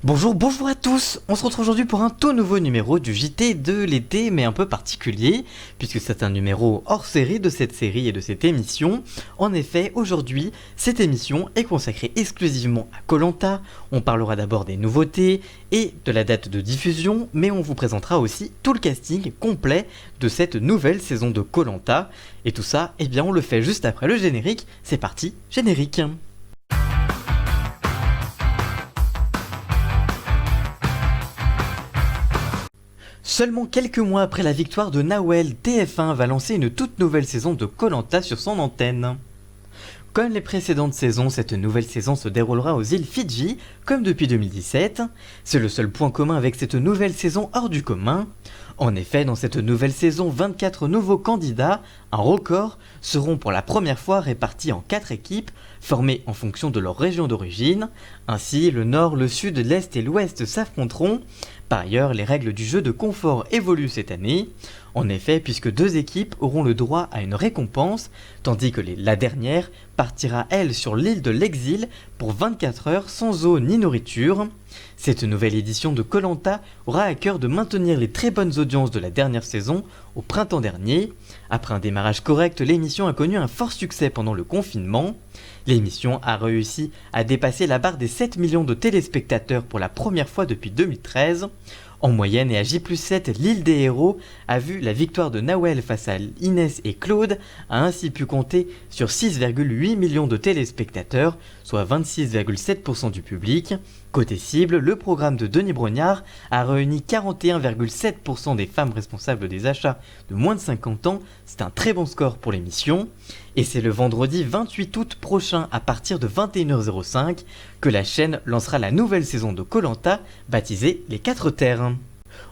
Bonjour à tous. On se retrouve aujourd'hui pour un tout nouveau numéro du JT de l'été, mais un peu particulier, puisque c'est un numéro hors série de cette série et de cette émission. En effet, aujourd'hui, cette émission est consacrée exclusivement à koh. On parlera d'abord des nouveautés et de la date de diffusion, mais on vous présentera aussi tout le casting complet de cette nouvelle saison de koh. Et tout ça, eh bien on le fait juste après le générique. C'est parti, générique. Seulement quelques mois après la victoire de Nawel, TF1 va lancer une toute nouvelle saison de koh sur son antenne. Comme les précédentes saisons, cette nouvelle saison se déroulera aux îles Fidji, comme depuis 2017. C'est le seul point commun avec cette nouvelle saison hors du commun. En effet, dans cette nouvelle saison, 24 nouveaux candidats, un record, seront pour la première fois répartis en 4 équipes, formées en fonction de leur région d'origine. Ainsi, le nord, le sud, l'est et l'ouest s'affronteront. Par ailleurs, les règles du jeu de confort évoluent cette année. En effet, puisque 2 équipes auront le droit à une récompense, tandis que la dernière partira elle sur l'île de l'exil pour 24 heures sans eau ni nourriture. Cette nouvelle édition de koh aura à cœur de maintenir les très bonnes audiences de la dernière saison au printemps dernier. Après un démarrage correct, l'émission a connu un fort succès pendant le confinement. L'émission a réussi à dépasser la barre des 7 millions de téléspectateurs pour la première fois depuis 2013. En moyenne et à J+7, l'île des héros a vu la victoire de Nawel face à Inès et Claude, a ainsi pu compter sur 6,8 millions de téléspectateurs, soit 26,7% du public. Côté cible, le programme de Denis Brognard a réuni 41,7% des femmes responsables des achats de moins de 50 ans, c'est un très bon score pour l'émission. Et c'est le vendredi 28 août prochain à partir de 21h05 que la chaîne lancera la nouvelle saison de koh baptisée Les 4 Terres.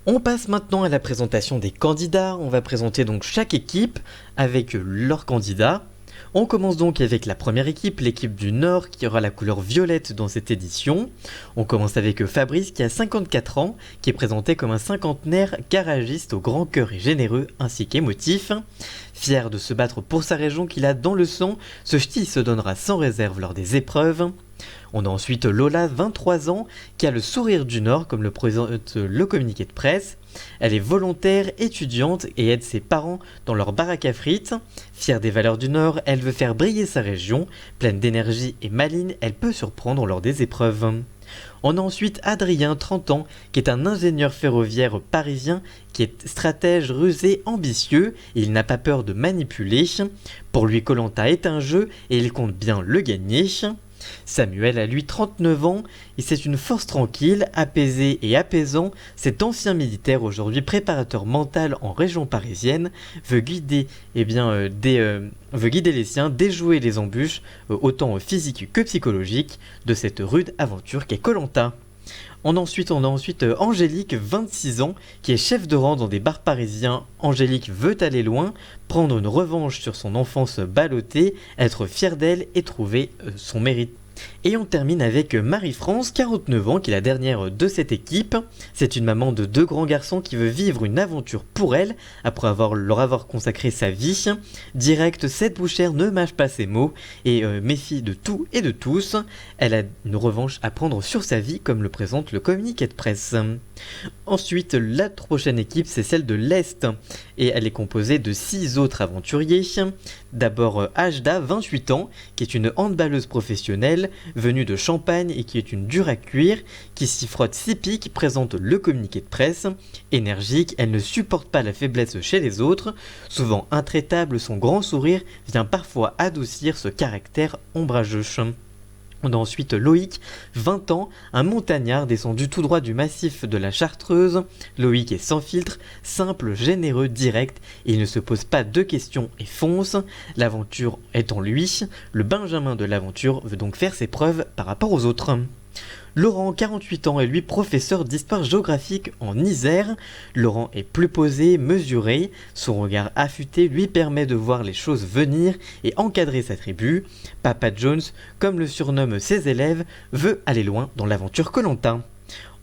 On passe maintenant à la présentation des candidats. On va présenter donc chaque équipe avec leurs candidats. On commence donc avec la première équipe, l'équipe du Nord qui aura la couleur violette dans cette édition. On commence avec Fabrice qui a 54 ans, qui est présenté comme un cinquantenaire garagiste au grand cœur et généreux ainsi qu'émotif. Fier de se battre pour sa région qu'il a dans le sang, ce ch'ti se donnera sans réserve lors des épreuves. On a ensuite Lola, 23 ans, qui a le sourire du Nord comme le présente le communiqué de presse. Elle est volontaire, étudiante et aide ses parents dans leur baraque à frites. Fière des valeurs du Nord, elle veut faire briller sa région. Pleine d'énergie et maligne, elle peut surprendre lors des épreuves. On a ensuite Adrien, 30 ans, qui est un ingénieur ferroviaire parisien, qui est stratège, rusé, ambitieux, et il n'a pas peur de manipuler. Pour lui, koh est un jeu et il compte bien le gagner. Samuel a lui 39 ans et c'est une force tranquille, apaisée et apaisant. Cet ancien militaire, aujourd'hui préparateur mental en région parisienne, veut guider les siens, déjouer les embûches, autant physiques que psychologiques, de cette rude aventure qu'est koh. On a ensuite Angélique, 26 ans, qui est chef de rang dans des bars parisiens. Angélique veut aller loin, prendre une revanche sur son enfance ballottée, être fière d'elle et trouver son mérite. Et on termine avec Marie-France, 49 ans, qui est la dernière de cette équipe. C'est une maman de 2 grands garçons qui veut vivre une aventure pour elle, après leur avoir consacré sa vie. Directe, cette bouchère ne mâche pas ses mots et méfie de tout et de tous. Elle a une revanche à prendre sur sa vie, comme le présente le communiqué de presse. Ensuite, la prochaine équipe, c'est celle de l'Est, et elle est composée de 6 autres aventuriers. D'abord Ajda, 28 ans, qui est une handballeuse professionnelle, venue de Champagne et qui est une dure à cuire, qui s'y frotte 6 pics, présente le communiqué de presse. Énergique, elle ne supporte pas la faiblesse chez les autres. Souvent intraitable, son grand sourire vient parfois adoucir ce caractère ombrageux. On a ensuite Loïc, 20 ans, un montagnard descendu tout droit du massif de la Chartreuse. Loïc est sans filtre, simple, généreux, direct, et il ne se pose pas de questions et fonce. L'aventure est en lui, le Benjamin de l'aventure veut donc faire ses preuves par rapport aux autres. Laurent, 48 ans, est lui professeur d'histoire géographique en Isère. Laurent est plus posé, mesuré, son regard affûté lui permet de voir les choses venir et encadrer sa tribu. Papa Jones, comme le surnomment ses élèves, veut aller loin dans l'aventure koh.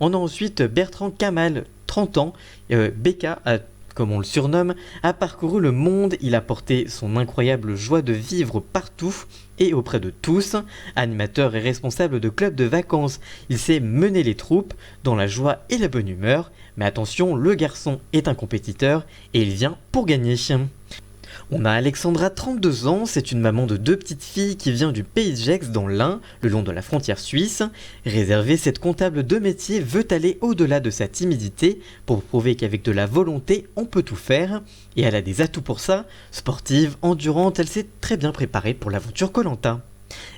On a ensuite Bertrand Kamal, 30 ans, Becca a comme on le surnomme, a parcouru le monde, il a porté son incroyable joie de vivre partout et auprès de tous. Animateur et responsable de club de vacances, il sait mener les troupes dans la joie et la bonne humeur. Mais attention, le garçon est un compétiteur et il vient pour gagner. On a Alexandra, 32 ans, c'est une maman de 2 petites filles qui vient du pays de Gex dans l'Ain, le long de la frontière suisse. Réservée, cette comptable de métier veut aller au-delà de sa timidité pour prouver qu'avec de la volonté, on peut tout faire. Et elle a des atouts pour ça. Sportive, endurante, elle s'est très bien préparée pour l'aventure koh.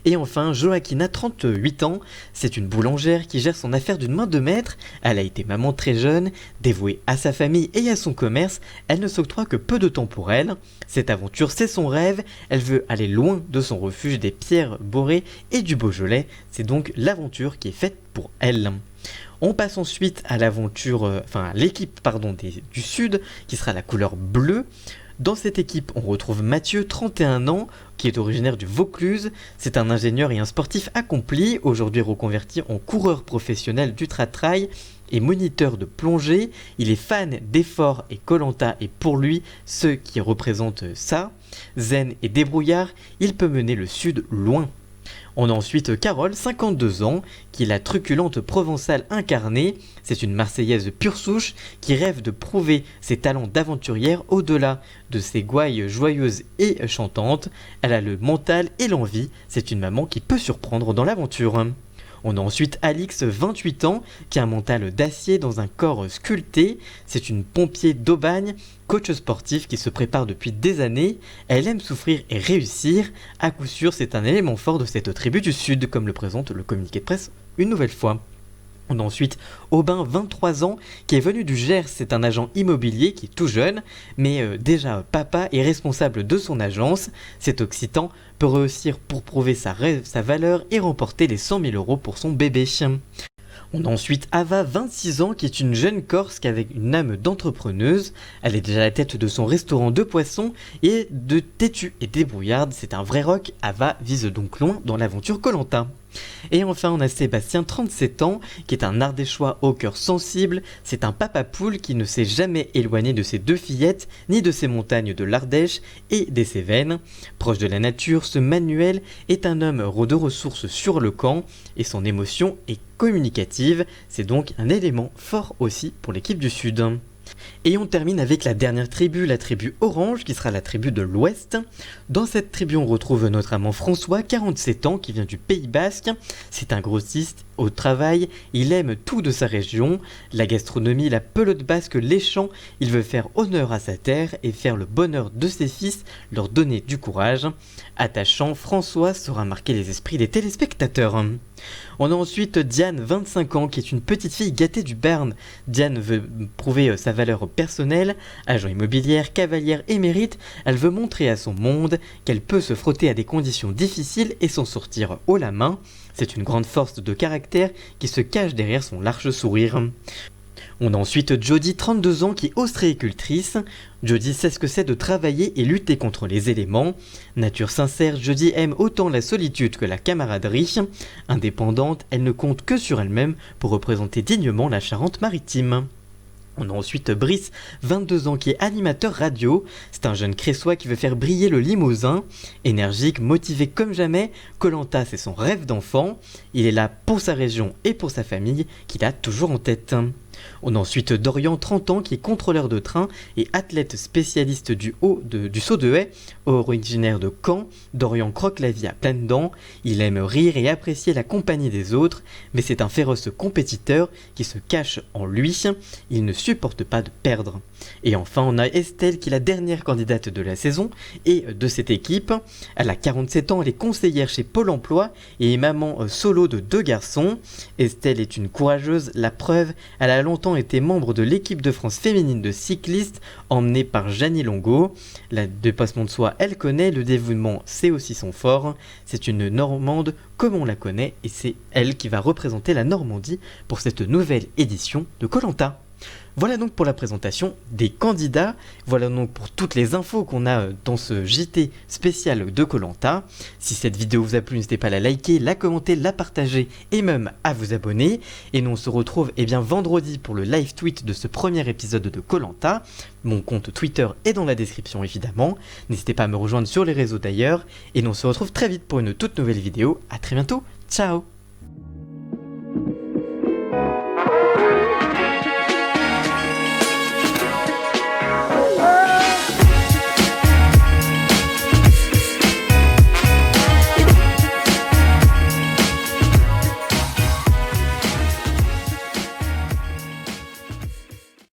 Et enfin, Joaquina, 38 ans, c'est une boulangère qui gère son affaire d'une main de maître. Elle a été maman très jeune, dévouée à sa famille et à son commerce, elle ne s'octroie que peu de temps pour elle. Cette aventure, c'est son rêve, elle veut aller loin de son refuge des pierres borées et du Beaujolais, c'est donc l'aventure qui est faite pour elle. On passe ensuite à l'équipe du Sud, qui sera la couleur bleue. Dans cette équipe, on retrouve Mathieu, 31 ans, qui est originaire du Vaucluse. C'est un ingénieur et un sportif accompli, aujourd'hui reconverti en coureur professionnel d'ultra-trail et moniteur de plongée. Il est fan d'efforts et koh est pour lui ce qui représente ça. Zen et débrouillard, il peut mener le Sud loin. On a ensuite Carole, 52 ans, qui est la truculente provençale incarnée. C'est une Marseillaise pure souche qui rêve de prouver ses talents d'aventurière au-delà de ses gouailles joyeuses et chantantes. Elle a le mental et l'envie, c'est une maman qui peut surprendre dans l'aventure. On a ensuite Alix, 28 ans, qui a un mental d'acier dans un corps sculpté. C'est une pompier d'Aubagne, coach sportif qui se prépare depuis des années. Elle aime souffrir et réussir. À coup sûr, c'est un élément fort de cette tribu du Sud, comme le présente le communiqué de presse une nouvelle fois. On a ensuite Aubin, 23 ans, qui est venu du Gers. C'est un agent immobilier qui est tout jeune, mais déjà papa et responsable de son agence. Cet Occitan peut réussir pour prouver sa valeur et remporter les 100 000 € pour son bébé. On a ensuite Ava, 26 ans, qui est une jeune Corse avec une âme d'entrepreneuse. Elle est déjà à la tête de son restaurant de poissons et de têtue et débrouillarde. C'est un vrai rock. Ava vise donc loin dans l'aventure koh. Et enfin, on a Sébastien, 37 ans, qui est un Ardéchois au cœur sensible. C'est un papa poule qui ne s'est jamais éloigné de ses 2 fillettes, ni de ses montagnes de l'Ardèche et des Cévennes. Proche de la nature, ce Manuel est un homme de ressources sur le camp et son émotion est communicative. C'est donc un élément fort aussi pour l'équipe du Sud. Et on termine avec la dernière tribu, la tribu Orange, qui sera la tribu de l'Ouest. Dans cette tribu, on retrouve notre amant François, 47 ans, qui vient du Pays Basque. C'est un grossiste au travail, il aime tout de sa région, la gastronomie, la pelote basque, les champs. Il veut faire honneur à sa terre et faire le bonheur de ses fils, leur donner du courage. Attachant, François saura marquer les esprits des téléspectateurs. On a ensuite Diane, 25 ans, qui est une petite fille gâtée du Béarn. Diane veut prouver sa valeur personnelle, agent immobilière, cavalière émérite. Elle veut montrer à son monde qu'elle peut se frotter à des conditions difficiles et s'en sortir haut la main. C'est une grande force de caractère qui se cache derrière son large sourire. On a ensuite Jodie, 32 ans, qui est ostréicultrice. Jodie sait ce que c'est de travailler et lutter contre les éléments. Nature sincère, Jodie aime autant la solitude que la camaraderie. Indépendante, elle ne compte que sur elle-même pour représenter dignement la Charente-Maritime. On a ensuite Brice, 22 ans, qui est animateur radio. C'est un jeune Cressois qui veut faire briller le Limousin. Énergique, motivé comme jamais, koh c'est son rêve d'enfant. Il est là pour sa région et pour sa famille, qu'il a toujours en tête. On a ensuite Dorian, 30 ans, qui est contrôleur de train et athlète spécialiste du saut de haie, originaire de Caen. Dorian croque la vie à pleines dents, il aime rire et apprécier la compagnie des autres, mais c'est un féroce compétiteur qui se cache en lui, il ne supporte pas de perdre. Et enfin, on a Estelle, qui est la dernière candidate de la saison et de cette équipe. Elle a 47 ans, elle est conseillère chez Pôle emploi et est maman solo de 2 garçons. Estelle est une courageuse, la preuve, elle a longtemps été membre de l'équipe de France féminine de cyclistes, emmenée par Jeannie Longo. Le dépassement de soi, elle connaît, le dévouement, c'est aussi son fort. C'est une Normande comme on la connaît et c'est elle qui va représenter la Normandie pour cette nouvelle édition de koh. Voilà donc pour la présentation des candidats, voilà donc pour toutes les infos qu'on a dans ce JT spécial de koh Lanta. Si cette vidéo vous a plu, n'hésitez pas à la liker, la commenter, la partager et même à vous abonner. Et nous on se retrouve vendredi pour le live tweet de ce premier épisode de koh Lanta. Mon compte Twitter est dans la description évidemment, n'hésitez pas à me rejoindre sur les réseaux d'ailleurs. Et nous on se retrouve très vite pour une toute nouvelle vidéo, à très bientôt, ciao.